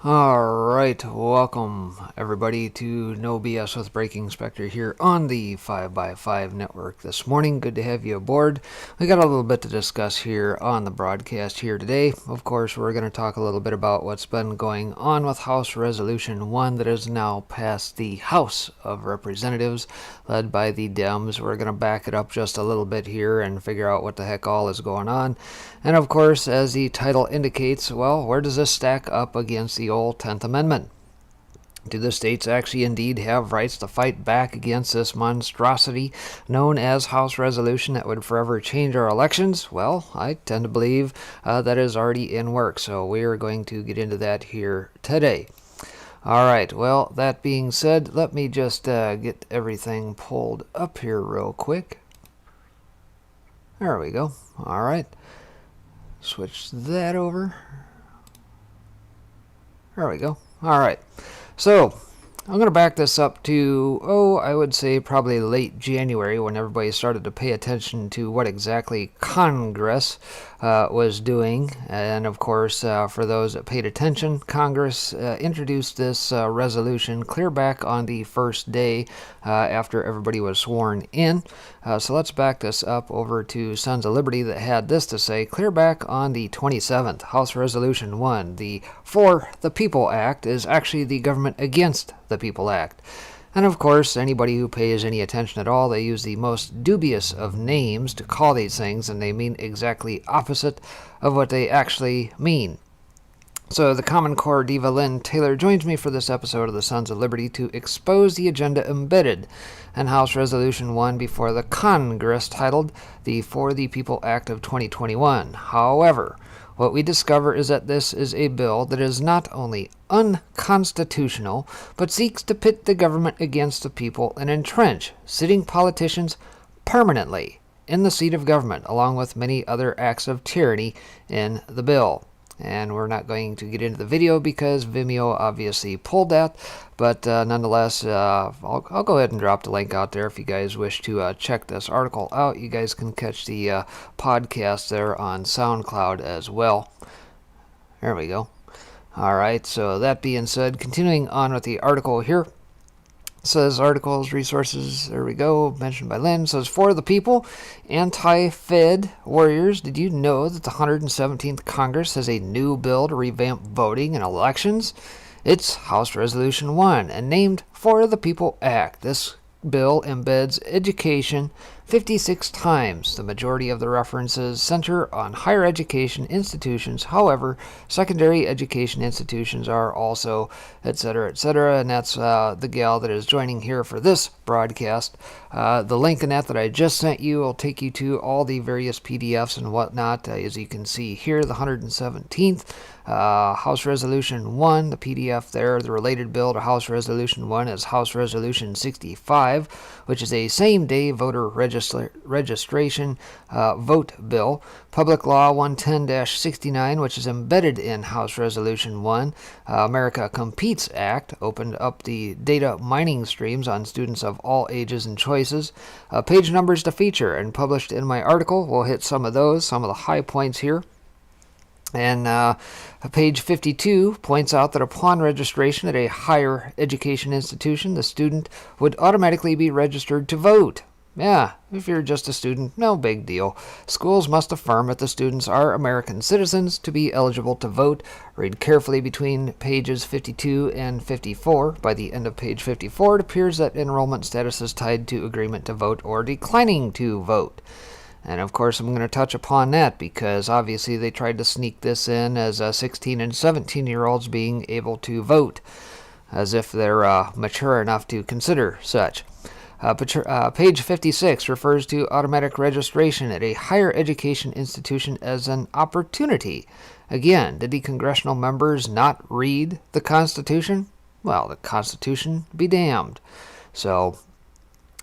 Alright, welcome everybody to No BS with Breaking Spectre here on the 5x5 network this morning. Good to have you aboard. We got a little bit to discuss here on the broadcast here today. Of course, we're going to talk a little bit about what's been going on with House Resolution 1 that has now passed the House of Representatives, led by the Dems. We're going to back it up just a little bit here and figure out what the heck all is going on. And of course, as the title indicates, well, where does this stack up against the old 10th Amendment? Do the states actually indeed have rights to fight back against this monstrosity known as House Resolution that would forever change our elections? Well, I tend to believe that is already in work, so we are going to get into that here today. Alright, well, that being said, let me just get everything pulled up here real quick. There we go. Alright. Switch that over. There we go. Alright. So, I'm going to back this up to, I would say probably late January when everybody started to pay attention to what exactly Congress was doing. And of course, for those that paid attention, Congress introduced this resolution clear back on the first day after everybody was sworn in. So let's back this up over to Sons of Liberty that had this to say clear back on the 27th. House Resolution 1, the For the People Act, is actually the Government Against the People Act. And of course, anybody who pays any attention at all, they use the most dubious of names to call these things, and they mean exactly opposite of what they actually mean. So the Common Core diva Lynn Taylor joins me for this episode of the Sons of Liberty to expose the agenda embedded in House Resolution 1 before the Congress titled the For the People Act of 2021. However, what we discover is that this is a bill that is not only unconstitutional, but seeks to pit the government against the people and entrench sitting politicians permanently in the seat of government, along with many other acts of tyranny in the bill. And we're not going to get into the video because Vimeo obviously pulled that, but nonetheless, I'll go ahead and drop the link out there if you guys wish to check this article out. You guys can catch the podcast there on SoundCloud as well. There we go. Alright, so that being said, continuing on with the article here. Says articles, resources, there we go, mentioned by Lynn. Says, for the people, anti-Fed warriors, did you know that the 117th Congress has a new bill to revamp voting and elections? It's House Resolution 1 and named For the People Act. This bill embeds education 56 times. The majority of the references center on higher education institutions. However, secondary education institutions are also, etc., etc., and that's the gal that is joining here for this broadcast. The link in that I just sent you will take you to all the various PDFs and whatnot. As you can see here, the 117th House Resolution 1, the PDF there, the related bill to House Resolution 1 is House Resolution 65, which is a same-day voter registration vote bill. Public Law 110-69, which is embedded in House Resolution 1. America Competes Act opened up the data mining streams on students of all ages and choices. Page numbers to feature and published in my article. We'll hit some of those, some of the high points here. And page 52 points out that upon registration at a higher education institution, the student would automatically be registered to vote. Yeah, if you're just a student, no big deal. Schools must affirm that the students are American citizens to be eligible to vote. Read carefully between pages 52 and 54. By the end of page 54, it appears that enrollment status is tied to agreement to vote or declining to vote. And of course, I'm going to touch upon that because obviously they tried to sneak this in as 16 and 17-year-olds being able to vote, as if they're mature enough to consider such. Page 56 refers to automatic registration at a higher education institution as an opportunity. Again, did the congressional members not read the Constitution? Well, the Constitution be damned. So,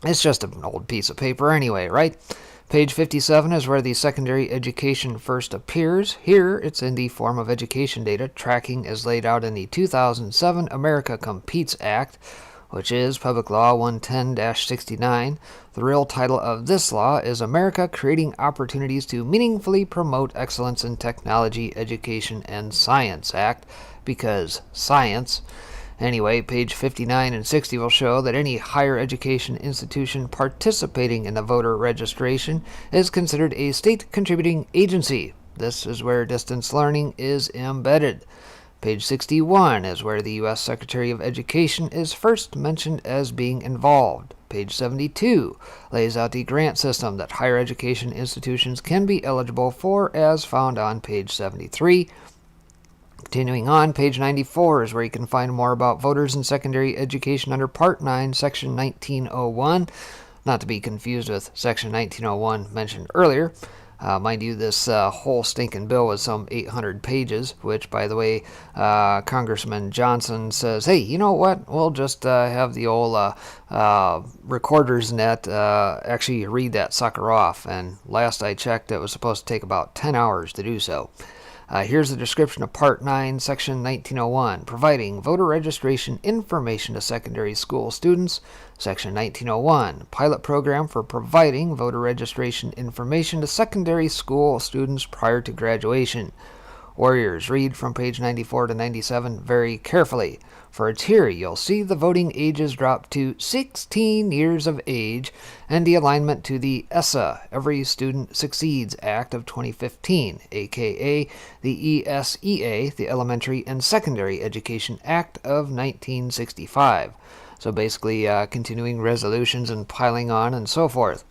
it's just an old piece of paper anyway, right? Page 57 is where the secondary education first appears. Here, it's in the form of education data tracking as laid out in the 2007 America Competes Act, which is Public Law 110-69. The real title of this law is America Creating Opportunities to Meaningfully Promote Excellence in Technology, Education, and Science Act. because science. Anyway, page 59 and 60 will show that any higher education institution participating in the voter registration is considered a state contributing agency. This is where distance learning is embedded. Page 61 is where the U.S. Secretary of Education is first mentioned as being involved. Page 72 lays out the grant system that higher education institutions can be eligible for as found on page 73. Continuing on, page 94 is where you can find more about voters in secondary education under Part 9, Section 1901, not to be confused with Section 1901 mentioned earlier. Mind you, this whole stinking bill was some 800 pages, which, by the way, Congressman Johnson says, hey, you know what, we'll just have the old recorders net actually read that sucker off, and last I checked, it was supposed to take about 10 hours to do so. Here's the description of Part 9, Section 1901, providing voter registration information to secondary school students. Section 1901, pilot program for providing voter registration information to secondary school students prior to graduation. Warriors, read from page 94 to 97 very carefully, for it's here you'll see the voting ages drop to 16 years of age and the alignment to the ESSA, Every Student Succeeds Act of 2015, aka the ESEA, the Elementary and Secondary Education Act of 1965. So basically continuing resolutions and piling on and so forth.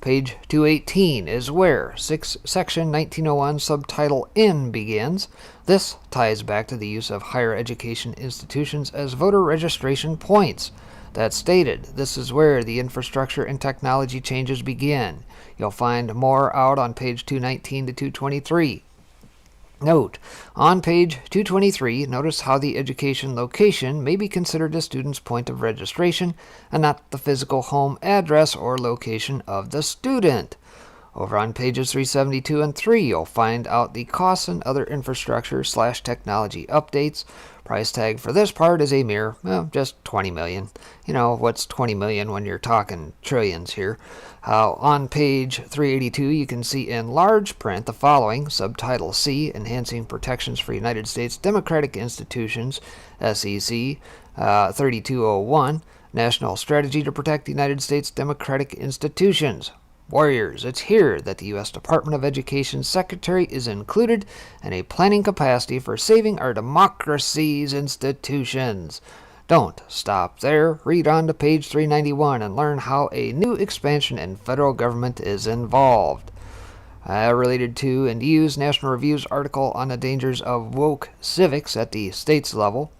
Page 218 is where Section 1901 subtitle N begins. This ties back to the use of higher education institutions as voter registration points. That's stated. This is where the infrastructure and technology changes begin. You'll find more out on page 219 to 223. Note, on page 223, notice how the education location may be considered a student's point of registration and not the physical home address or location of the student. Over on pages 372 and 3, you'll find out the costs and other infrastructure/technology updates. Price tag for this part is a mere, just $20 million. You know, what's $20 million when you're talking trillions here? On page 382, you can see in large print the following, subtitle C, Enhancing Protections for United States Democratic Institutions, SEC, 3201, National Strategy to Protect the United States Democratic Institutions. Warriors, it's here that the U.S. Department of Education Secretary is included in a planning capacity for saving our democracy's institutions. Don't stop there. Read on to page 391 and learn how a new expansion in federal government is involved. Related to and use National Review's article on the dangers of woke civics at the states level.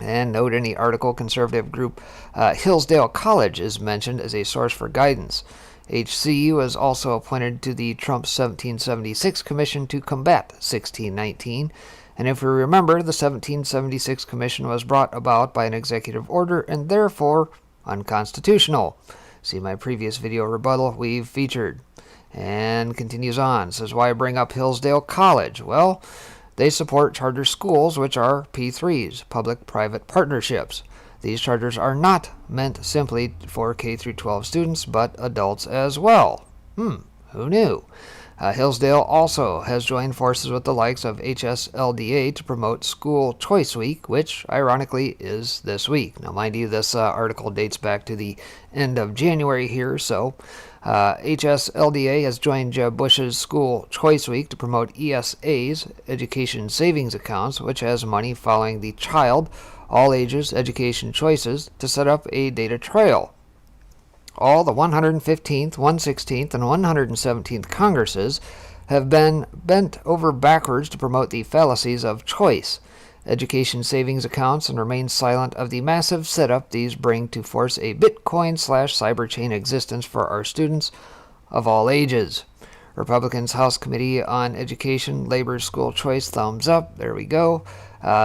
And note any article conservative group Hillsdale College is mentioned as a source for guidance. HC was also appointed to the Trump 1776 Commission to combat 1619, and if we remember, the 1776 Commission was brought about by an executive order and therefore unconstitutional. See my previous video rebuttal we've featured. And continues on, says why bring up Hillsdale College? Well, they support charter schools, which are P3s, public-private partnerships. These charters are not meant simply for K-12 students, but adults as well. Who knew? Hillsdale also has joined forces with the likes of HSLDA to promote School Choice Week, which, ironically, is this week. Now, mind you, this article dates back to the end of January here, so HSLDA has joined Jeb Bush's School Choice Week to promote ESAs, Education Savings Accounts, which has money following the child, all ages, education choices, to set up a data trail. All the 115th, 116th, and 117th Congresses have been bent over backwards to promote the fallacies of choice, education savings accounts, and remain silent of the massive setup these bring to force a Bitcoin/cyber chain existence for our students of all ages. Republicans' House Committee on Education, Labor, School Choice, thumbs up. There we go.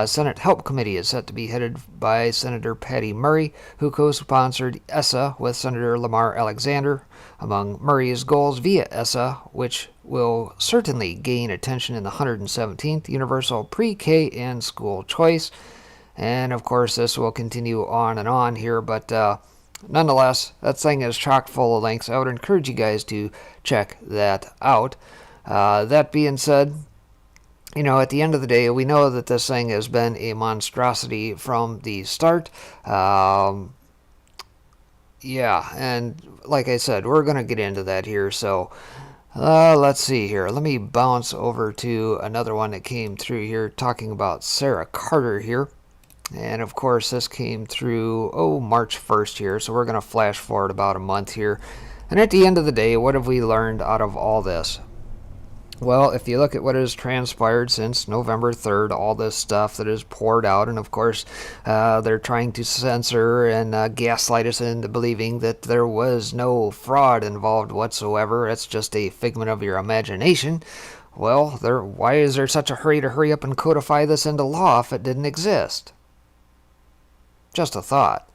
Senate Help Committee is set to be headed by Senator Patty Murray, who co-sponsored ESSA with Senator Lamar Alexander. Among Murray's goals via ESSA, which will certainly gain attention in the 117th Universal Pre-K and School Choice. And of course, this will continue on and on here, but nonetheless, that thing is chock full of links. I would encourage you guys to check that out. That being said, At the end of the day, we know that this thing has been a monstrosity from the start. Yeah, and like I said, we're going to get into that here. So let's see here. Let me bounce over to another one that came through here talking about Sarah Carter here. And of course, this came through, March 1st here. So we're going to flash forward about a month here. And at the end of the day, what have we learned out of all this? Well, if you look at what has transpired since November 3rd, all this stuff that is poured out, and of course, they're trying to censor and gaslight us into believing that there was no fraud involved whatsoever. It's just a figment of your imagination. Well, why is there such a hurry to hurry up and codify this into law if it didn't exist? Just a thought.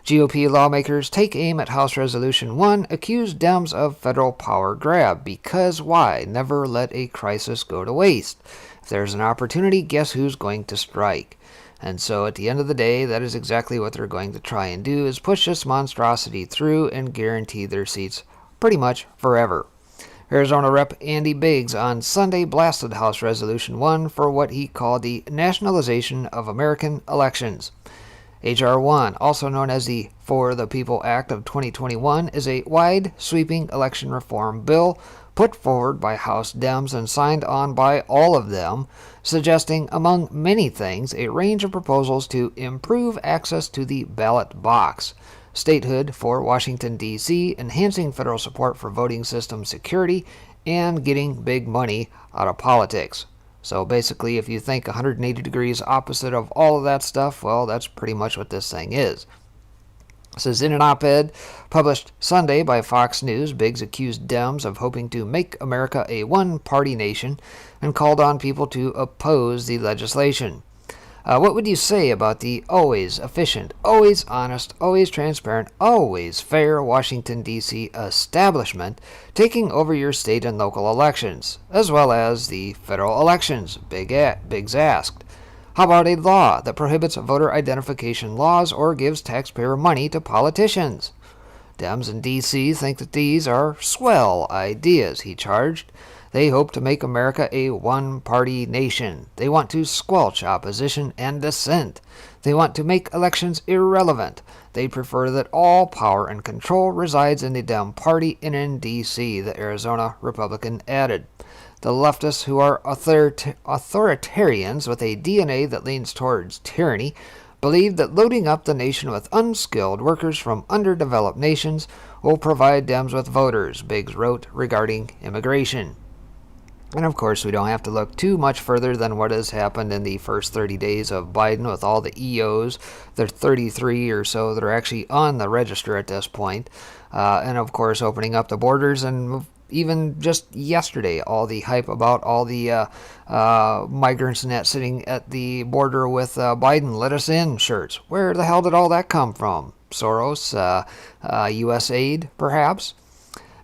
GOP lawmakers take aim at House Resolution 1, accuse Dems of federal power grab. Because why? Never let a crisis go to waste. If there's an opportunity, guess who's going to strike? And so at the end of the day, that is exactly what they're going to try and do, is push this monstrosity through and guarantee their seats pretty much forever. Arizona Rep. Andy Biggs on Sunday blasted House Resolution 1 for what he called the nationalization of American elections. H.R. 1, also known as the For the People Act of 2021, is a wide-sweeping election reform bill put forward by House Dems and signed on by all of them, suggesting, among many things, a range of proposals to improve access to the ballot box, statehood for Washington, D.C., enhancing federal support for voting system security, and getting big money out of politics. So basically, if you think 180 degrees opposite of all of that stuff, well, that's pretty much what this thing is. This is in an op-ed published Sunday by Fox News. Biggs accused Dems of hoping to make America a one-party nation and called on people to oppose the legislation. What would you say about the always efficient, always honest, always transparent, always fair Washington, D.C. establishment taking over your state and local elections, as well as the federal elections? Biggs asked. How about a law that prohibits voter identification laws or gives taxpayer money to politicians? Dems in D.C. think that these are swell ideas, he charged. They hope to make America a one-party nation. They want to squelch opposition and dissent. They want to make elections irrelevant. They prefer that all power and control resides in the Dem Party and in D.C., the Arizona Republican added. The leftists, who are authoritarians with a DNA that leans towards tyranny, believe that loading up the nation with unskilled workers from underdeveloped nations will provide Dems with voters, Biggs wrote regarding immigration. And of course, we don't have to look too much further than what has happened in the first 30 days of Biden with all the EOs. There are 33 or so that are actually on the register at this point. And of course, opening up the borders, and even just yesterday, all the hype about all the migrants and that sitting at the border with Biden let us in shirts. Where the hell did all that come from? Soros, U.S. aid, perhaps?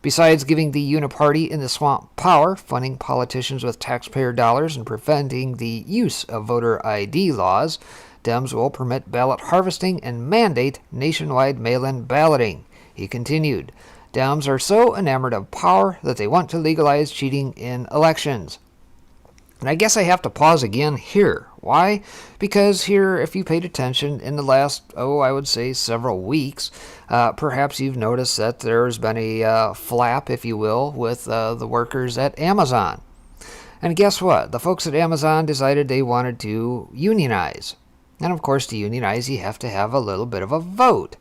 Besides giving the uniparty in the swamp power, funding politicians with taxpayer dollars, and preventing the use of voter ID laws, Dems will permit ballot harvesting and mandate nationwide mail-in balloting. He continued, Dems are so enamored of power that they want to legalize cheating in elections. And I guess I have to pause again here. Why? Because here, if you paid attention in the last, I would say several weeks, perhaps you've noticed that there's been a flap, if you will, with the workers at Amazon. And guess what? The folks at Amazon decided they wanted to unionize. And of course, to unionize, you have to have a little bit of a vote.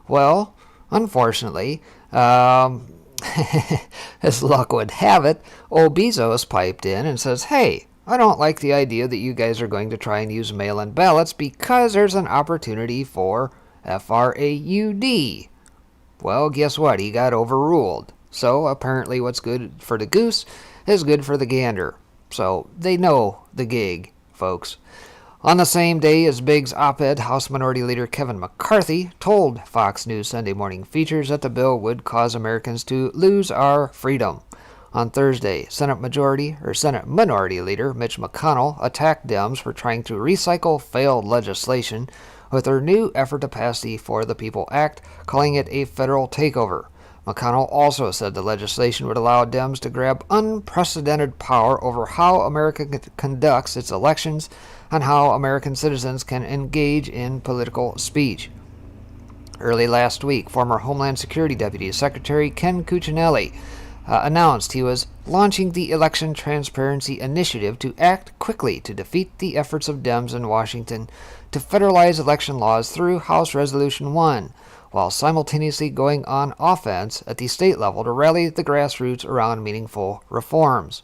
Well, unfortunately, as luck would have it, old Bezos piped in and says, hey, I don't like the idea that you guys are going to try and use mail-in ballots because there's an opportunity for FRAUD. Well, guess what? He got overruled. So apparently what's good for the goose is good for the gander. So they know the gig, folks. On the same day as Biggs' op-ed, House Minority Leader Kevin McCarthy told Fox News Sunday Morning Features that the bill would cause Americans to lose our freedom. On Thursday, Senate Minority Leader Mitch McConnell attacked Dems for trying to recycle failed legislation with their new effort to pass the For the People Act, calling it a federal takeover. McConnell also said the legislation would allow Dems to grab unprecedented power over how America conducts its elections and how American citizens can engage in political speech. Early last week, former Homeland Security Deputy Secretary Ken Cuccinelli announced he was launching the Election Transparency Initiative to act quickly to defeat the efforts of Dems in Washington to federalize election laws through House Resolution 1, while simultaneously going on offense at the state level to rally the grassroots around meaningful reforms.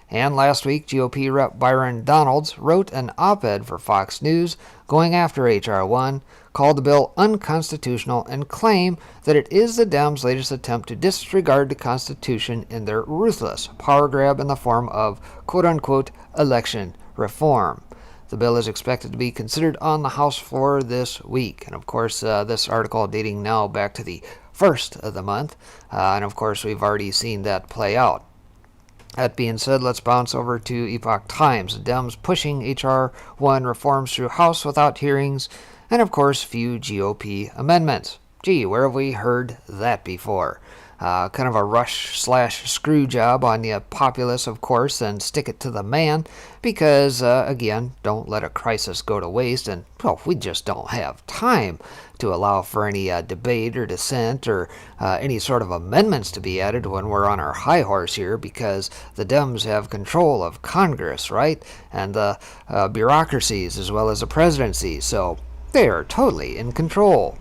And last week, GOP Rep. Byron Donalds wrote an op-ed for Fox News going after H.R. 1, called the bill unconstitutional, and claimed that it is the Dems' latest attempt to disregard the Constitution in their ruthless power grab in the form of quote-unquote election reform. The bill is expected to be considered on the House floor this week. And of course, this article dating now back to the 1st of the month. And of course, we've already seen that play out. That being said, let's bounce over to Epoch Times. Dems pushing H.R. 1 reforms through House without hearings, and of course, few GOP amendments. Gee, where have we heard that before? Kind of a rush/screw job on the populace, of course, and stick it to the man, because, again, don't let a crisis go to waste, and, well, we just don't have time to allow for any debate or dissent or any sort of amendments to be added when we're on our high horse here, because the Dems have control of Congress, right, and the bureaucracies as well as the presidency, so they are totally in control.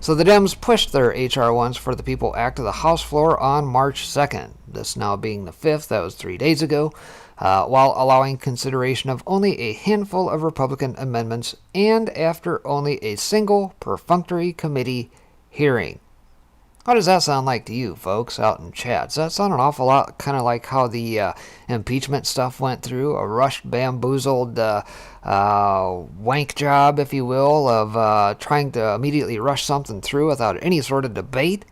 So the Dems pushed their H.R. 1s for the People Act to the House floor on March 2nd, this now being the 5th, that was 3 days ago, while allowing consideration of only a handful of Republican amendments and after only a single perfunctory committee hearing. How does that sound like to you, folks, out in chat? Does that sound an awful lot kind of like how the impeachment stuff went through? A rushed, bamboozled wank job, if you will, of trying to immediately rush something through without any sort of debate?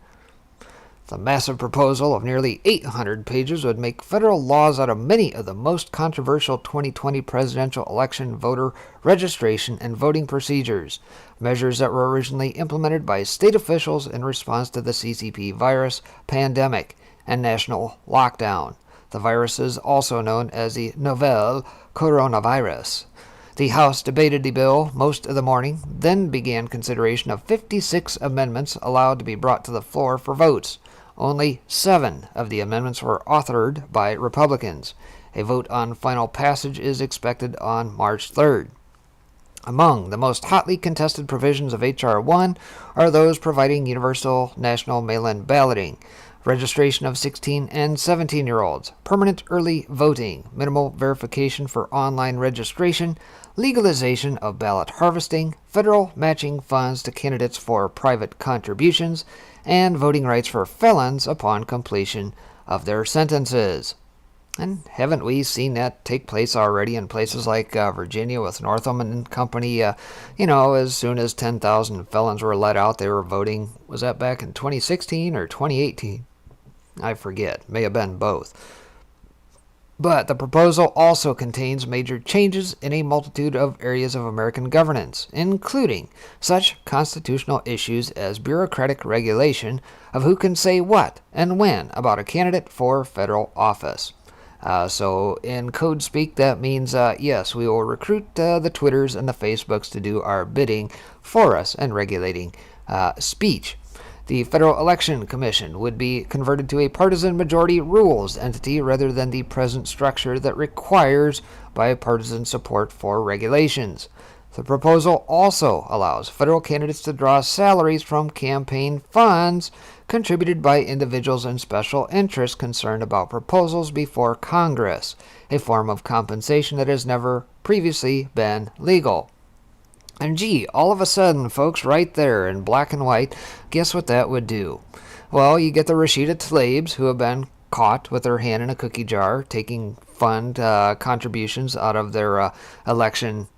The massive proposal of nearly 800 pages would make federal laws out of many of the most controversial 2020 presidential election voter registration and voting procedures, measures that were originally implemented by state officials in response to the CCP virus pandemic and national lockdown. The virus is also known as the novel coronavirus. The House debated the bill most of the morning, then began consideration of 56 amendments allowed to be brought to the floor for votes. Only 7 of the amendments were authored by Republicans. A vote on final passage is expected on March 3rd. Among the most hotly contested provisions of H.R. 1 are those providing universal national mail-in balloting, registration of 16 and 17-year-olds, permanent early voting, minimal verification for online registration, legalization of ballot harvesting, federal matching funds to candidates for private contributions, and voting rights for felons upon completion of their sentences. And haven't we seen that take place already in places like Virginia with Northam and Company? As soon as 10,000 felons were let out, they were voting. Was that back in 2016 or 2018? I forget. May have been both. But the proposal also contains major changes in a multitude of areas of American governance, including such constitutional issues as bureaucratic regulation of who can say what and when about a candidate for federal office. So in code speak, that means, yes, we will recruit the Twitters and the Facebooks to do our bidding for us and regulating speech. The Federal Election Commission would be converted to a partisan majority rules entity rather than the present structure that requires bipartisan support for regulations. The proposal also allows federal candidates to draw salaries from campaign funds contributed by individuals and special interests concerned about proposals before Congress, a form of compensation that has never previously been legal. And gee, all of a sudden, folks, right there in black and white, guess what that would do? Well, you get the Rashida Tlaibs, who have been caught with their hand in a cookie jar, taking fund contributions out of their election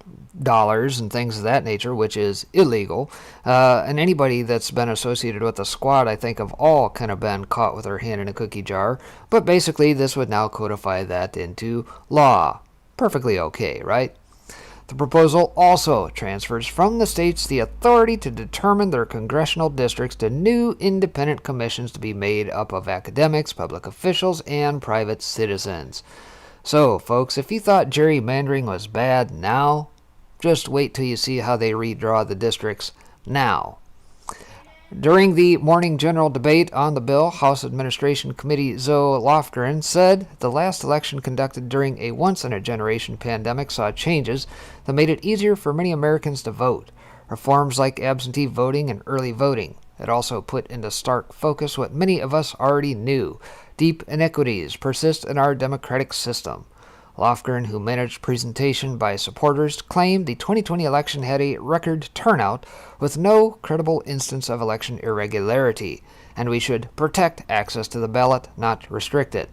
dollars and things of that nature, which is illegal. And anybody that's been associated with the squad, I think, have all kind of been caught with their hand in a cookie jar. But basically, this would now codify that into law. Perfectly okay, right? The proposal also transfers from the states the authority to determine their congressional districts to new independent commissions to be made up of academics, public officials, and private citizens. So, folks, if you thought gerrymandering was bad now, just wait till you see how they redraw the districts now. During the morning general debate on the bill, House Administration Committee Zoe Lofgren said the last election conducted during a once-in-a-generation pandemic saw changes that made it easier for many Americans to vote. Reforms like absentee voting and early voting. It also put into stark focus what many of us already knew. Deep inequities persist in our democratic system. Lofgren, who managed presentation by supporters, claimed the 2020 election had a record turnout with no credible instance of election irregularity, and we should protect access to the ballot, not restrict it.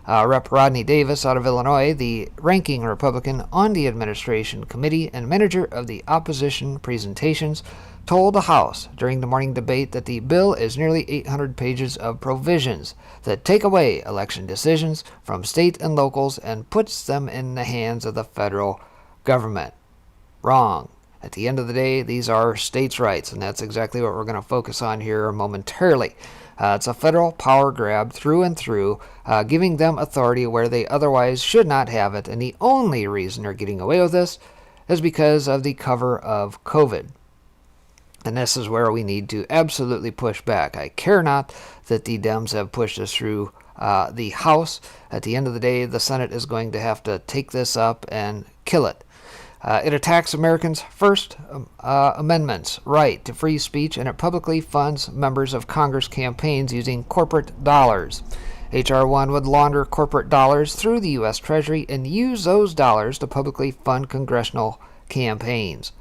Rep. Rodney Davis out of Illinois, the ranking Republican on the administration committee and manager of the opposition presentations, told the House during the morning debate that the bill is nearly 800 pages of provisions that take away election decisions from state and locals and puts them in the hands of the federal government. Wrong. At the end of the day, these are states' rights, and that's exactly what we're going to focus on here momentarily. It's a federal power grab through and through, giving them authority where they otherwise should not have it, and the only reason they're getting away with this is because of the cover of COVID. And this is where we need to absolutely push back. I care not that the Dems have pushed us through the House. At the end of the day, the Senate is going to have to take this up and kill it. It attacks Americans' First Amendment's right to free speech, and it publicly funds members of Congress campaigns using corporate dollars. H.R. 1 would launder corporate dollars through the U.S. Treasury and use those dollars to publicly fund congressional campaigns.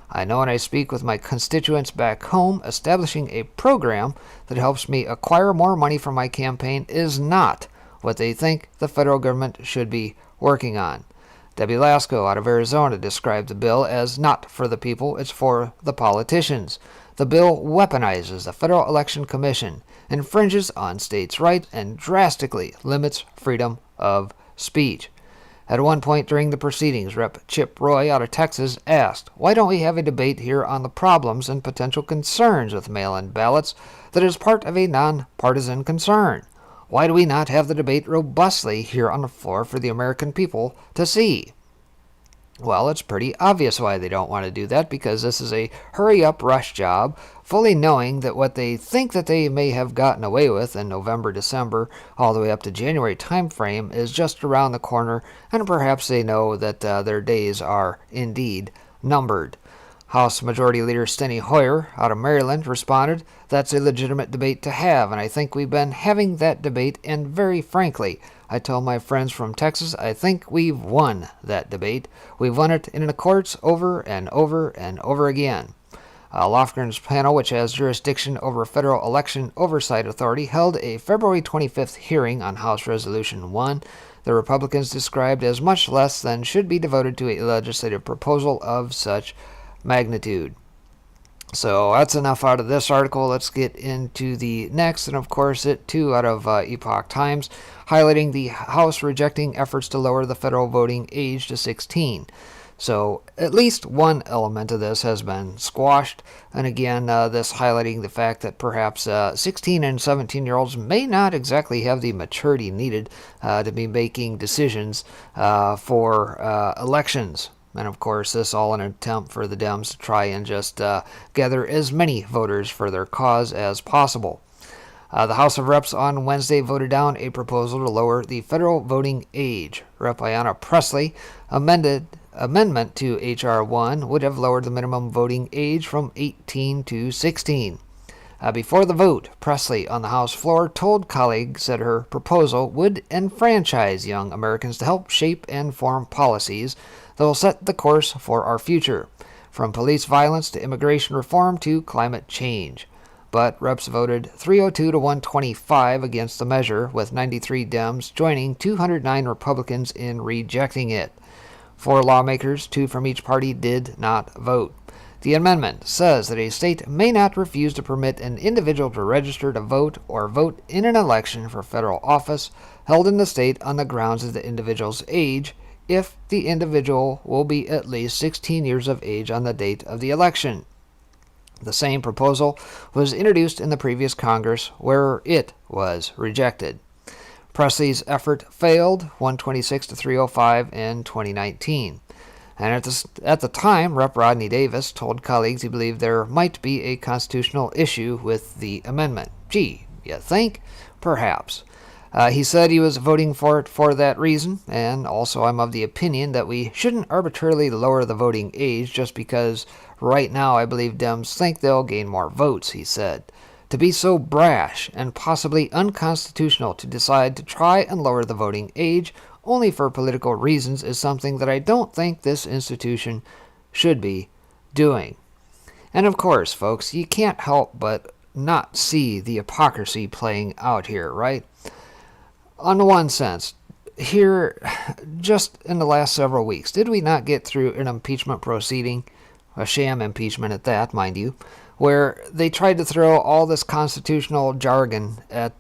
I know when I speak with my constituents back home, establishing a program that helps me acquire more money for my campaign is not what they think the federal government should be working on. Debbie Lasko out of Arizona described the bill as not for the people, it's for the politicians. The bill weaponizes the Federal Election Commission, infringes on states' rights, and drastically limits freedom of speech. At one point during the proceedings, Rep. Chip Roy out of Texas asked, "Why don't we have a debate here on the problems and potential concerns with mail-in ballots that is part of a nonpartisan concern? Why do we not have the debate robustly here on the floor for the American people to see?" Well, it's pretty obvious why they don't want to do that, because this is a hurry-up rush job, fully knowing that what they think that they may have gotten away with in November, December, all the way up to January time frame is just around the corner, and perhaps they know that their days are indeed numbered. House Majority Leader Steny Hoyer out of Maryland responded, "That's a legitimate debate to have, and I think we've been having that debate, and very frankly, I tell my friends from Texas, I think we've won that debate. We've won it in the courts over and over and over again." Lofgren's panel, which has jurisdiction over Federal Election Oversight Authority, held a February 25th hearing on House Resolution 1. The Republicans described as much less than should be devoted to a legislative proposal of such magnitude. So that's enough out of this article. Let's get into the next, and of course it too out of Epoch Times, highlighting the House rejecting efforts to lower the federal voting age to 16. So at least one element of this has been squashed, and again this highlighting the fact that perhaps 16 and 17-year-olds may not exactly have the maturity needed to be making decisions for elections. And of course, this all an attempt for the Dems to try and just gather as many voters for their cause as possible. The House of Reps on Wednesday voted down a proposal to lower the federal voting age. Rep. Ayanna Pressley amendment to H.R. 1 would have lowered the minimum voting age from 18 to 16. Before the vote, Pressley on the House floor told colleagues that her proposal would enfranchise young Americans to help shape and form policies that will set the course for our future, from police violence to immigration reform to climate change. But reps voted 302 to 125 against the measure, with 93 Dems joining 209 Republicans in rejecting it. 4 lawmakers, 2 from each party, did not vote. The amendment says that a state may not refuse to permit an individual to register to vote or vote in an election for federal office held in the state on the grounds of the individual's age, if the individual will be at least 16 years of age on the date of the election. The same proposal was introduced in the previous Congress, where it was rejected. Presley's effort failed, 126 to 305 in 2019. And at the time, Rep. Rodney Davis told colleagues he believed there might be a constitutional issue with the amendment. Gee, you think? Perhaps. He said he was voting for it for that reason, and also I'm of the opinion that we shouldn't arbitrarily lower the voting age just because right now I believe Dems think they'll gain more votes, he said. To be so brash and possibly unconstitutional to decide to try and lower the voting age only for political reasons is something that I don't think this institution should be doing. And of course, folks, you can't help but not see the hypocrisy playing out here, right? On one sense, here, just in the last several weeks, did we not get through an impeachment proceeding, a sham impeachment at that, mind you, where they tried to throw all this constitutional jargon at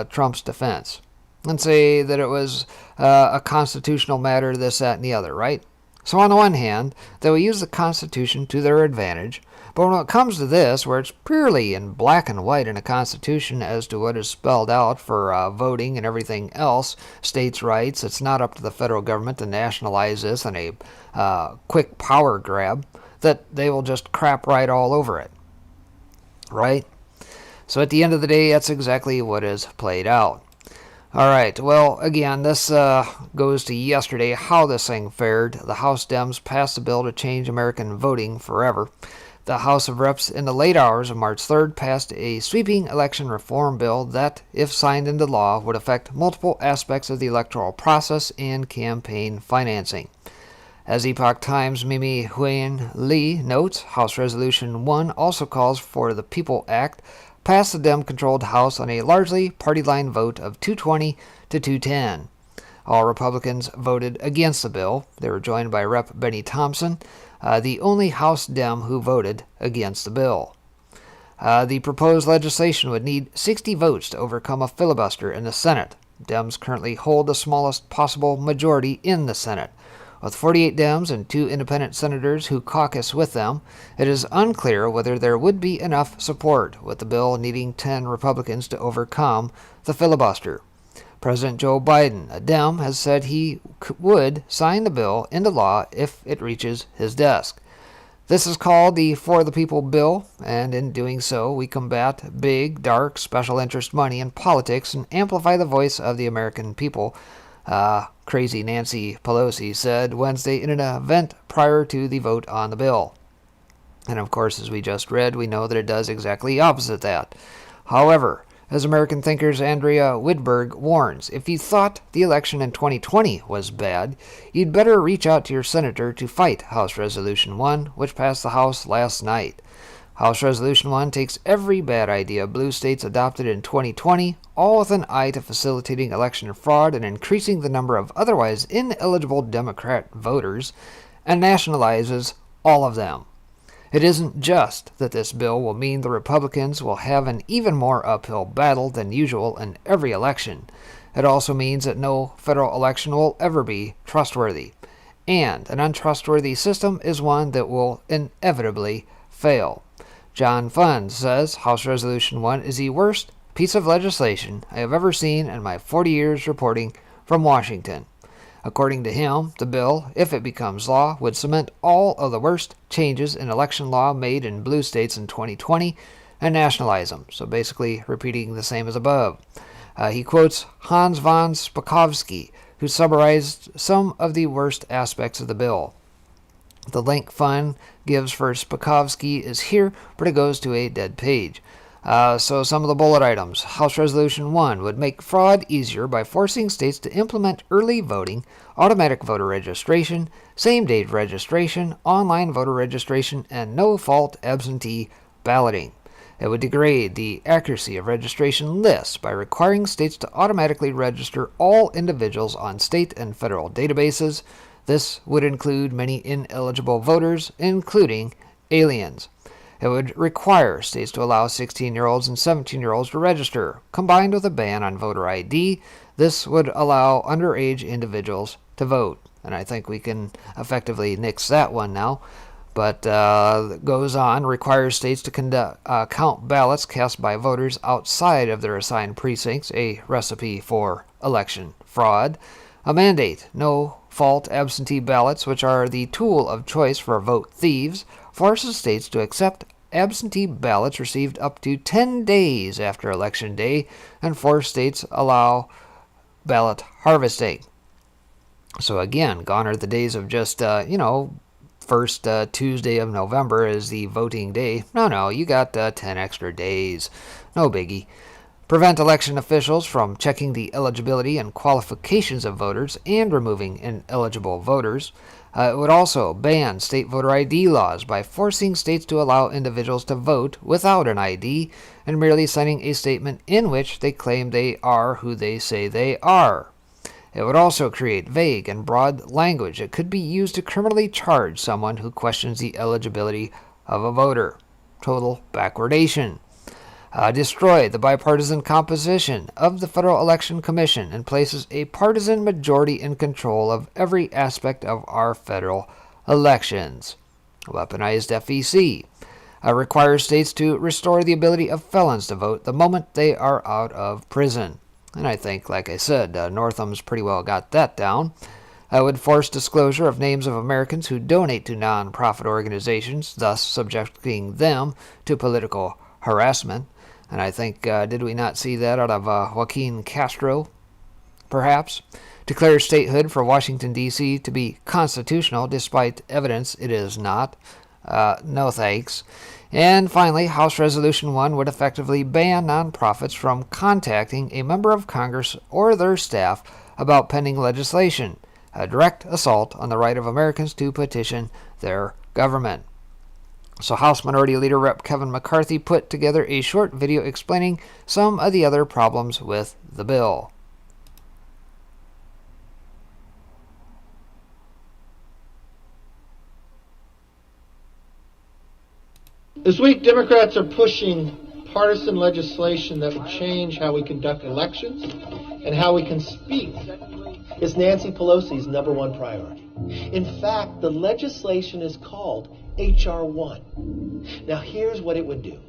Trump's defense and say that it was a constitutional matter, this, that, and the other, right? So on the one hand, they will use the Constitution to their advantage, but when it comes to this, where it's purely in black and white in the Constitution as to what is spelled out for voting and everything else, states' rights, it's not up to the federal government to nationalize this in a quick power grab, that they will just crap right all over it. Right? So at the end of the day, that's exactly what is played out. Alright, well, again, this goes to yesterday, how this thing fared. The House Dems passed a bill to change American voting forever. The House of Reps, in the late hours of March 3rd, passed a sweeping election reform bill that, if signed into law, would affect multiple aspects of the electoral process and campaign financing. As Epoch Times' Mimi Huyen Lee notes, House Resolution 1 also calls for the People Act, passed the Dem-controlled House on a largely party-line vote of 220 to 210. All Republicans voted against the bill. They were joined by Rep. Benny Thompson, the only House Dem who voted against the bill. The proposed legislation would need 60 votes to overcome a filibuster in the Senate. Dems currently hold the smallest possible majority in the Senate. With 48 Dems and 2 independent senators who caucus with them, it is unclear whether there would be enough support, with the bill needing 10 Republicans to overcome the filibuster. President Joe Biden, a Dem, has said he would sign the bill into law if it reaches his desk. This is called the For the People bill, and in doing so, we combat big, dark, special interest money in politics and amplify the voice of the American people, Crazy Nancy Pelosi said Wednesday in an event prior to the vote on the bill. And of course, as we just read, we know that it does exactly opposite that. However, as American thinkers Andrea Widberg warns, if you thought the election in 2020 was bad, you'd better reach out to your senator to fight House Resolution 1, which passed the House last night. House Resolution 1 takes every bad idea blue states adopted in 2020, all with an eye to facilitating election fraud and increasing the number of otherwise ineligible Democrat voters, and nationalizes all of them. It isn't just that this bill will mean the Republicans will have an even more uphill battle than usual in every election. It also means that no federal election will ever be trustworthy. And an untrustworthy system is one that will inevitably fail. John Funds says House Resolution 1 is the worst piece of legislation I have ever seen in my 40 years reporting from Washington. According to him, the bill, if it becomes law, would cement all of the worst changes in election law made in blue states in 2020 and nationalize them, so basically repeating the same as above. He quotes Hans von Spakovsky, who summarized some of the worst aspects of the bill. The link Fund gives for Spakovsky is here, but it goes to a dead page. So some of the bullet items. House Resolution 1 would make fraud easier by forcing states to implement early voting, automatic voter registration, same-date registration, online voter registration, and no-fault absentee balloting. It would degrade the accuracy of registration lists by requiring states to automatically register all individuals on state and federal databases. This would include many ineligible voters, including aliens. It would require states to allow 16-year-olds and 17-year-olds to register. Combined with a ban on voter ID, this would allow underage individuals to vote. and I think we can effectively nix that one now. But goes on, requires states to count ballots cast by voters outside of their assigned precincts, a recipe for election fraud. A mandate, no fault absentee ballots, which are the tool of choice for vote thieves, forces states to accept absentee ballots received up to 10 days after Election Day, and 4 states allow ballot harvesting. So again, gone are the days of just, first Tuesday of November is the voting day. No, you got 10 extra days. No biggie. Prevent election officials from checking the eligibility and qualifications of voters and removing ineligible voters. It would also ban state voter ID laws by forcing states to allow individuals to vote without an ID and merely signing a statement in which they claim they are who they say they are. It would also create vague and broad language that could be used to criminally charge someone who questions the eligibility of a voter. Total backwardation. Destroy the bipartisan composition of the Federal Election Commission and places a partisan majority in control of every aspect of our federal elections. Weaponized FEC. Requires states to restore the ability of felons to vote the moment they are out of prison. And I think, like I said, Northam's pretty well got that down. Would force disclosure of names of Americans who donate to non-profit organizations, thus subjecting them to political harassment. And I think, did we not see that out of Joaquin Castro, perhaps? Declare statehood for Washington, D.C. to be constitutional, despite evidence it is not. No thanks. And finally, House Resolution 1 would effectively ban nonprofits from contacting a member of Congress or their staff about pending legislation, a direct assault on the right of Americans to petition their government. So House Minority Leader Rep. Kevin McCarthy put together a short video explaining some of the other problems with the bill. This week, Democrats are pushing partisan legislation that would change how we conduct elections and how we can speak. It's Nancy Pelosi's #1 priority. In fact, the legislation is called H.R. 1. Now, here's what it would do.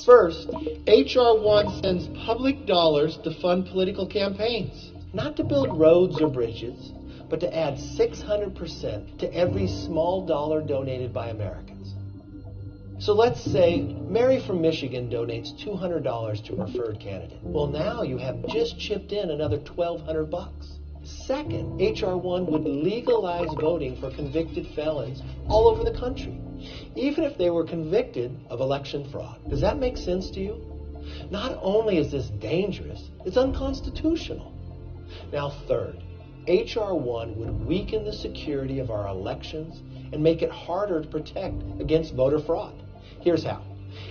First, H.R. 1 sends public dollars to fund political campaigns. Not to build roads or bridges, but to add 600% to every small dollar donated by Americans. So let's say Mary from Michigan donates $200 to a preferred candidate. Well, now you have just chipped in another $1,200. Second, H.R. 1 would legalize voting for convicted felons all over the country, even if they were convicted of election fraud. Does that make sense to you? Not only is this dangerous, it's unconstitutional. Now, third, H.R. 1 would weaken the security of our elections and make it harder to protect against voter fraud. Here's how.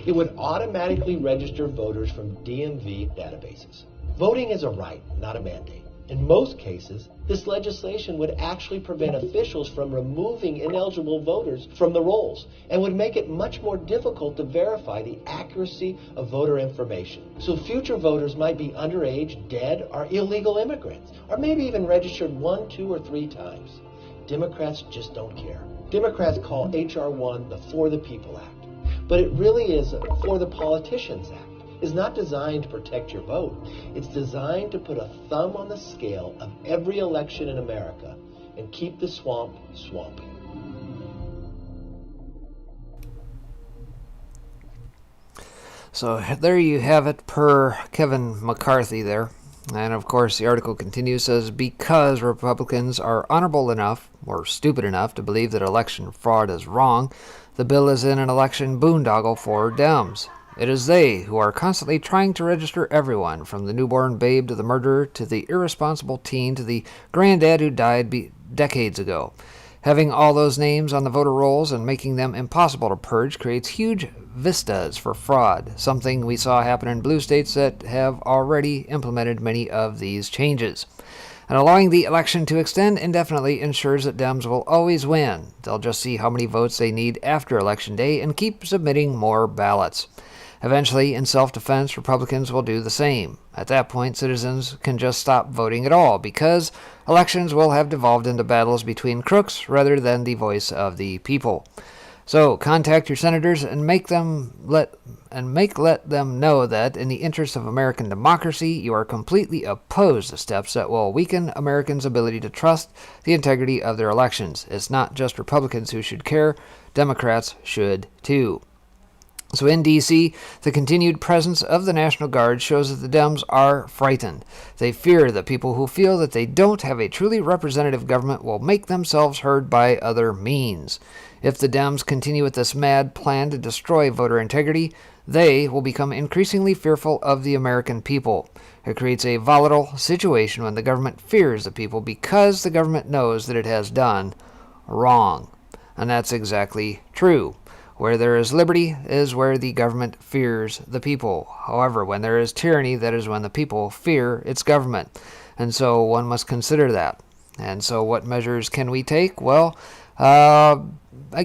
It would automatically register voters from DMV databases. Voting is a right, not a mandate. In most cases, this legislation would actually prevent officials from removing ineligible voters from the rolls and would make it much more difficult to verify the accuracy of voter information. So future voters might be underage, dead, or illegal immigrants, or maybe even registered 1, 2, or 3 times. Democrats just don't care. Democrats call H.R. 1 the For the People Act, but it really is a For the Politicians Act. It's not designed to protect your vote. It's designed to put a thumb on the scale of every election in America and keep the swamp swampy. So there you have it, per Kevin McCarthy there. And of course, the article continues, says, because Republicans are honorable enough, or stupid enough, to believe that election fraud is wrong, the bill is in an election boondoggle for Dems. It is they who are constantly trying to register everyone, from the newborn babe to the murderer to the irresponsible teen to the granddad who died decades ago. Having all those names on the voter rolls and making them impossible to purge creates huge vistas for fraud, something we saw happen in blue states that have already implemented many of these changes. And allowing the election to extend indefinitely ensures that Dems will always win. They'll just see how many votes they need after Election Day and keep submitting more ballots. Eventually, in self-defense, Republicans will do the same. At that point, citizens can just stop voting at all, because elections will have devolved into battles between crooks rather than the voice of the people. So, contact your senators and let them know that, in the interest of American democracy, you are completely opposed to steps that will weaken Americans' ability to trust the integrity of their elections. It's not just Republicans who should care, Democrats should too. So in D.C., the continued presence of the National Guard shows that the Dems are frightened. They fear that people who feel that they don't have a truly representative government will make themselves heard by other means. If the Dems continue with this mad plan to destroy voter integrity, they will become increasingly fearful of the American people. It creates a volatile situation when the government fears the people because the government knows that it has done wrong. And that's exactly true. Where there is liberty is where the government fears the people. However, when there is tyranny, that is when the people fear its government. And so one must consider that. And so what measures can we take? Well, I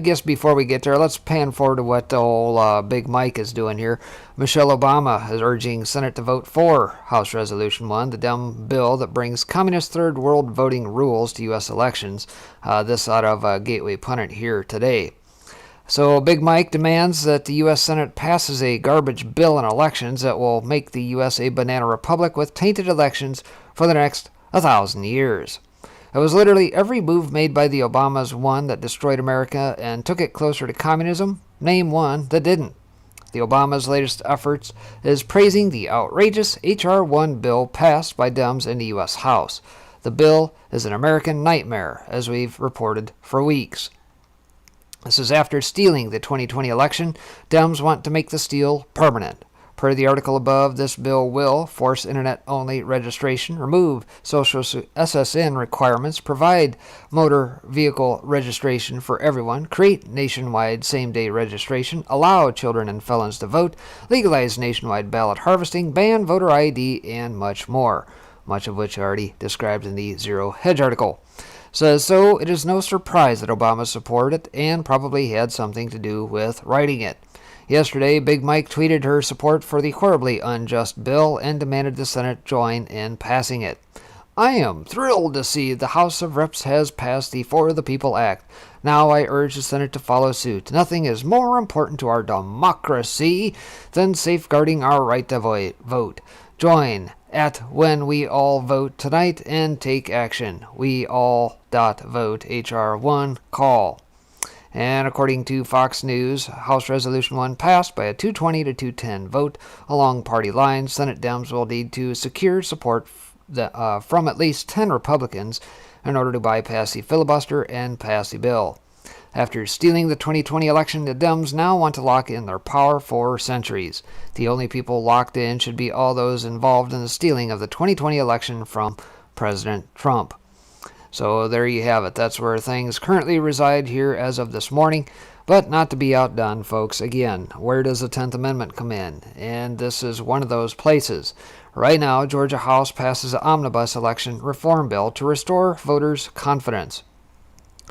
guess before we get there, let's pan forward to what the old Big Mike is doing here. Michelle Obama is urging Senate to vote for House Resolution 1, the Dem bill that brings communist third world voting rules to U.S. elections. This out of Gateway Pundit here today. So Big Mike demands that the U.S. Senate passes a garbage bill in elections that will make the U.S. a banana republic with tainted elections for the next 1,000 years. It was literally every move made by the Obamas one that destroyed America and took it closer to communism. Name one that didn't. The Obamas' latest efforts is praising the outrageous H.R. 1 bill passed by Dems in the U.S. House. The bill is an American nightmare, as we've reported for weeks. This is after stealing the 2020 election. Dems want to make the steal permanent. Per the article above, this bill will force internet-only registration, remove social SSN requirements, provide motor vehicle registration for everyone, create nationwide same-day registration, allow children and felons to vote, legalize nationwide ballot harvesting, ban voter ID, and much more, much of which I already described in the Zero Hedge article. Says so, it is no surprise that Obama supported it and probably had something to do with writing it. Yesterday, Big Mike tweeted her support for the horribly unjust bill and demanded the Senate join in passing it. I am thrilled to see the House of Reps has passed the For the People Act. Now I urge the Senate to follow suit. Nothing is more important to our democracy than safeguarding our right to vote. Join at When We All Vote tonight and take action. WeAll.vote HR 1 call. And according to Fox News, House Resolution 1 passed by a 220 to 210 vote along party lines. Senate Dems will need to secure support from at least 10 Republicans in order to bypass the filibuster and pass the bill. After stealing the 2020 election, the Dems now want to lock in their power for centuries. The only people locked in should be all those involved in the stealing of the 2020 election from President Trump. So there you have it. That's where things currently reside here as of this morning. But not to be outdone, folks. Again, where does the 10th Amendment come in? And this is one of those places. Right now, Georgia House passes an omnibus election reform bill to restore voters' confidence.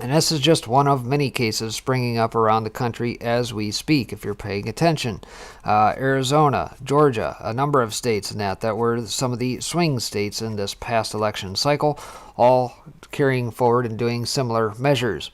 And this is just one of many cases springing up around the country as we speak, if you're paying attention. Arizona, Georgia, a number of states in that were some of the swing states in this past election cycle, all carrying forward and doing similar measures.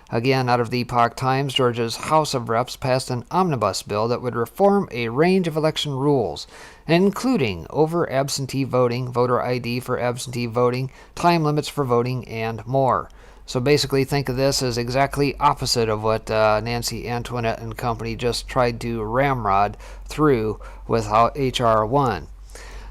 Again, out of the Epoch Times, Georgia's House of Reps passed an omnibus bill that would reform a range of election rules, including over absentee voting, voter ID for absentee voting, time limits for voting, and more. So basically think of this as exactly opposite of what Nancy Antoinette and company just tried to ramrod through with H.R. 1.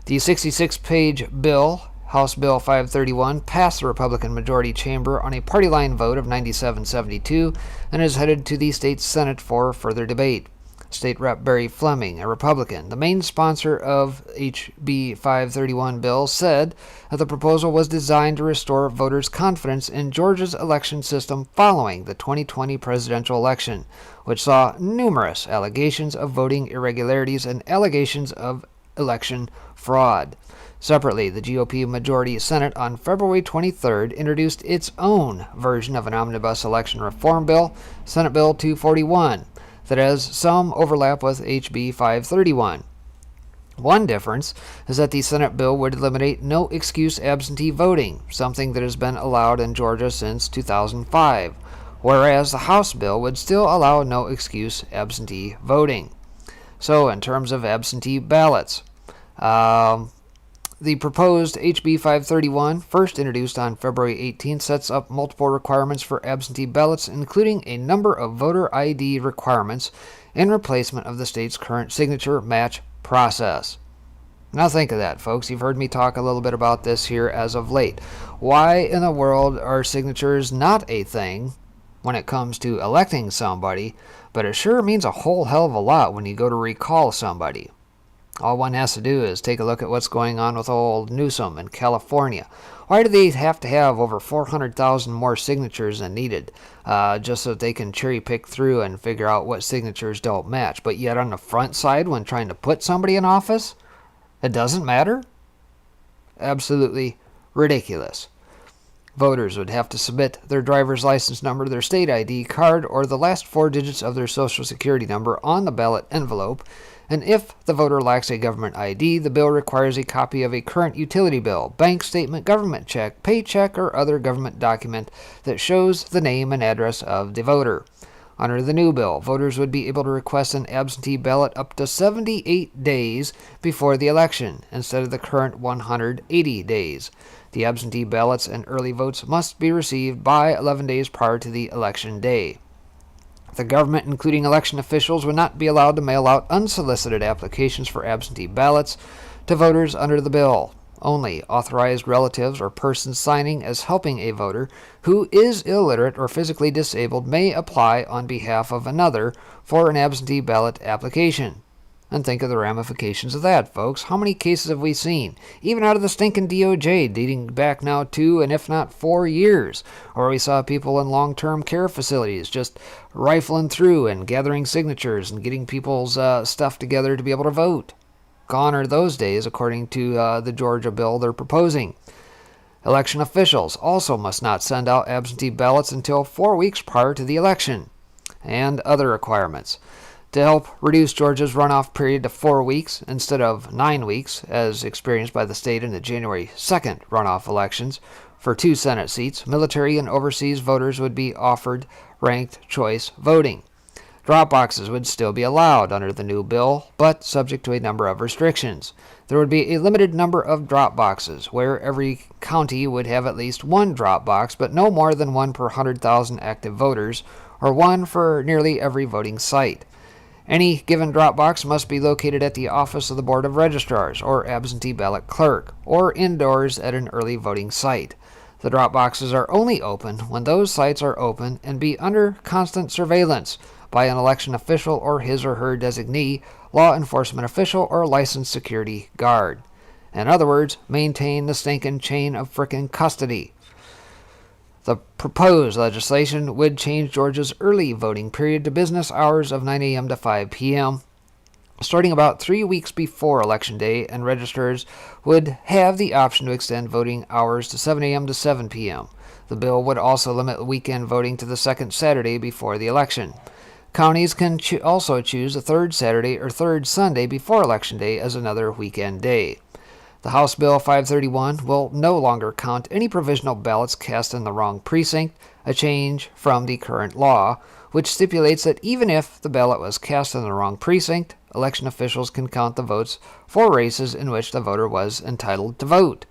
The 66-page bill, House Bill 531, passed the Republican majority chamber on a party line vote of 97-72 and is headed to the state Senate for further debate. State Rep. Barry Fleming, a Republican, the main sponsor of HB 531 bill, said that the proposal was designed to restore voters' confidence in Georgia's election system following the 2020 presidential election, which saw numerous allegations of voting irregularities and allegations of election fraud. Separately, the GOP Majority Senate on February 23rd introduced its own version of an omnibus election reform bill, Senate Bill 241. that has some overlap with HB 531. One difference is that the Senate bill would eliminate no excuse absentee voting, something that has been allowed in Georgia since 2005, whereas the House bill would still allow no excuse absentee voting. So, in terms of absentee ballots, the proposed HB 531, first introduced on February 18th, sets up multiple requirements for absentee ballots, including a number of voter ID requirements in replacement of the state's current signature match process. Now think of that, folks. You've heard me talk a little bit about this here as of late. Why in the world are signatures not a thing when it comes to electing somebody, but it sure means a whole hell of a lot when you go to recall somebody? All one has to do is take a look at what's going on with old Newsom in California. Why do they have to have over 400,000 more signatures than needed, just so that they can cherry pick through and figure out what signatures don't match? But yet on the front side, when trying to put somebody in office, it doesn't matter? Absolutely ridiculous. Voters would have to submit their driver's license number, their state ID card, or the last 4 digits of their social security number on the ballot envelope. And if the voter lacks a government ID, the bill requires a copy of a current utility bill, bank statement, government check, paycheck, or other government document that shows the name and address of the voter. Under the new bill, voters would be able to request an absentee ballot up to 78 days before the election, instead of the current 180 days. The absentee ballots and early votes must be received by 11 days prior to the election day. The government, including election officials, would not be allowed to mail out unsolicited applications for absentee ballots to voters under the bill. Only authorized relatives or persons signing as helping a voter who is illiterate or physically disabled may apply on behalf of another for an absentee ballot application. And think of the ramifications of that, folks. How many cases have we seen, even out of the stinking DOJ, dating back now 2 and if not 4 years, where we saw people in long-term care facilities just rifling through and gathering signatures and getting people's stuff together to be able to vote? Gone are those days, according to the Georgia bill they're proposing. Election officials also must not send out absentee ballots until 4 weeks prior to the election, and other requirements. To help reduce Georgia's runoff period to 4 weeks instead of 9 weeks, as experienced by the state in the January 2nd runoff elections, for 2 Senate seats, military and overseas voters would be offered ranked choice voting. Drop boxes would still be allowed under the new bill, but subject to a number of restrictions. There would be a limited number of drop boxes, where every county would have at least 1 drop box, but no more than 1 per 100,000 active voters, or 1 for nearly every voting site. Any given drop box must be located at the office of the Board of Registrars or absentee ballot clerk, or indoors at an early voting site. The drop boxes are only open when those sites are open and be under constant surveillance by an election official or his or her designee, law enforcement official, or licensed security guard. In other words, maintain the stinking chain of frickin' custody. The proposed legislation would change Georgia's early voting period to business hours of 9 a.m. to 5 p.m., starting about 3 weeks before Election Day, and registrars would have the option to extend voting hours to 7 a.m. to 7 p.m. The bill would also limit weekend voting to the second Saturday before the election. Counties can also choose the third Saturday or third Sunday before Election Day as another weekend day. The House Bill 531 will no longer count any provisional ballots cast in the wrong precinct, a change from the current law, which stipulates that even if the ballot was cast in the wrong precinct, election officials can count the votes for races in which the voter was entitled to vote.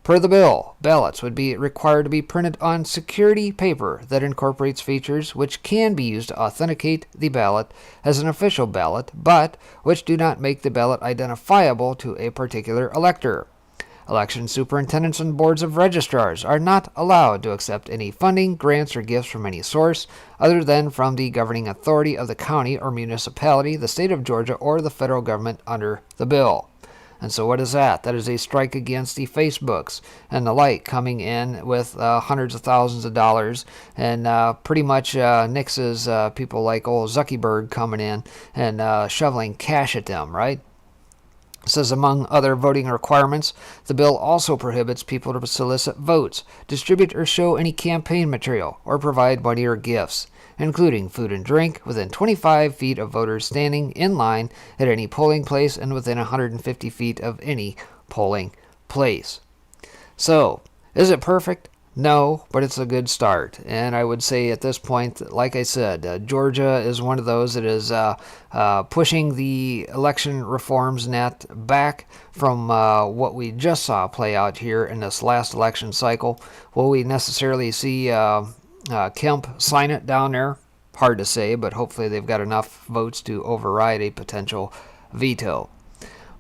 Per the bill, ballots would be required to be printed on security paper that incorporates features which can be used to authenticate the ballot as an official ballot, but which do not make the ballot identifiable to a particular elector. Election superintendents and boards of registrars are not allowed to accept any funding, grants, or gifts from any source other than from the governing authority of the county or municipality, the state of Georgia, or the federal government under the bill. And so what is that? That is a strike against the Facebooks and the like coming in with hundreds of thousands of dollars and pretty much nixes people like old Zuckerberg coming in and shoveling cash at them, right? It says, among other voting requirements, the bill also prohibits people to solicit votes, distribute or show any campaign material, or provide money or gifts, including food and drink, within 25 feet of voters standing in line at any polling place and within 150 feet of any polling place. So, is it perfect? No, but it's a good start. And I would say at this point, like I said, Georgia is one of those that is pushing the election reforms net back from what we just saw play out here in this last election cycle. Will we necessarily see Kemp sign it down there? Hard to say, but hopefully they've got enough votes to override a potential veto.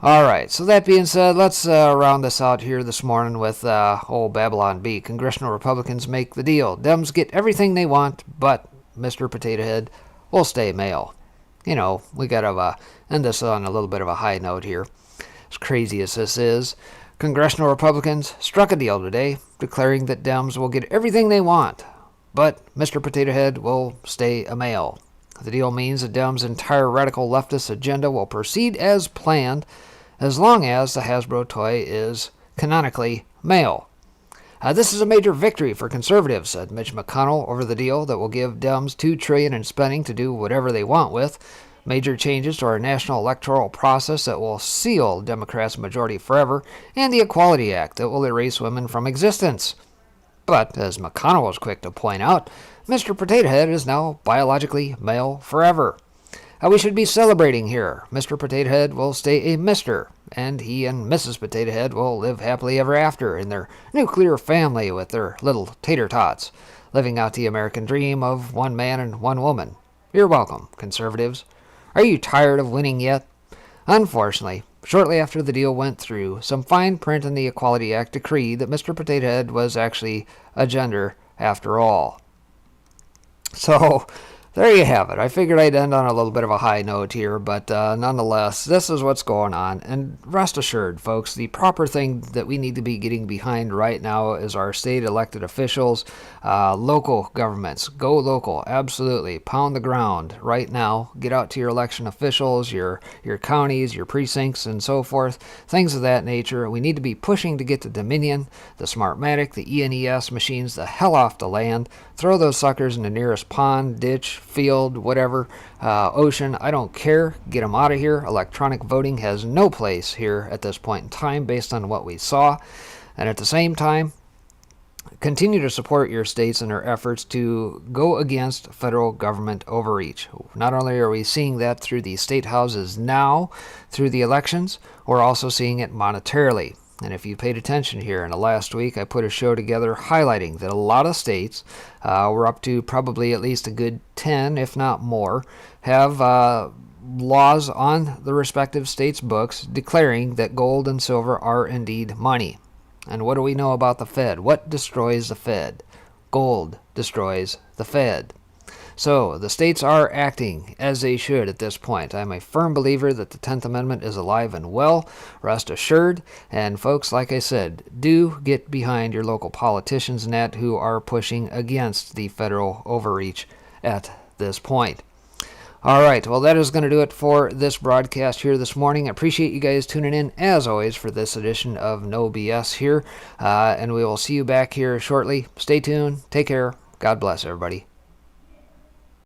Alright, so that being said, let's round this out here this morning with old Babylon Bee. Congressional Republicans make the deal. Dems get everything they want, but Mr. Potato Head will stay male. You know, we got to end this on a little bit of a high note here. As crazy as this is, Congressional Republicans struck a deal today, declaring that Dems will get everything they want, but Mr. Potato Head will stay a male. The deal means that Dems' entire radical leftist agenda will proceed as planned as long as the Hasbro toy is canonically male. This is a major victory for conservatives, said Mitch McConnell over the deal that will give Dems $2 trillion in spending to do whatever they want with. Major changes to our national electoral process that will seal Democrats' majority forever, and the Equality Act that will erase women from existence. But, as McConnell was quick to point out, Mr. Potato Head is now biologically male forever. We should be celebrating here. Mr. Potato Head will stay a Mr., and he and Mrs. Potato Head will live happily ever after in their nuclear family with their little tater tots, living out the American dream of one man and one woman. You're welcome, conservatives. Are you tired of winning yet? Unfortunately, shortly after the deal went through, some fine print in the Equality Act decreed that Mr. Potato Head was actually a gender after all. So, there you have it. I figured I'd end on a little bit of a high note here, but nonetheless, this is what's going on. And rest assured, folks, the proper thing that we need to be getting behind right now is our state elected officials, local governments. Go local, absolutely. Pound the ground right now. Get out to your election officials, your counties, your precincts, and so forth. Things of that nature. We need to be pushing to get the Dominion, the Smartmatic, the ENES machines the hell off the land. Throw those suckers in the nearest pond, ditch, field, whatever, ocean, I don't care. Get them out of here. Electronic voting has no place here at this point in time based on what we saw. And at the same time, continue to support your states in their efforts to go against federal government overreach. Not only are we seeing that through the state houses now, through the elections, we're also seeing it monetarily. And if you paid attention here in the last week, I put a show together highlighting that a lot of states, we're up to probably at least a good 10, if not more, have laws on the respective states' books declaring that gold and silver are indeed money. And what do we know about the Fed? What destroys the Fed? Gold destroys the Fed. So, the states are acting as they should at this point. I'm a firm believer that the 10th Amendment is alive and well, rest assured. And folks, like I said, do get behind your local politicians and that who are pushing against the federal overreach at this point. All right, well, that is going to do it for this broadcast here this morning. I appreciate you guys tuning in, as always, for this edition of No BS here. And we will see you back here shortly. Stay tuned. Take care. God bless, everybody.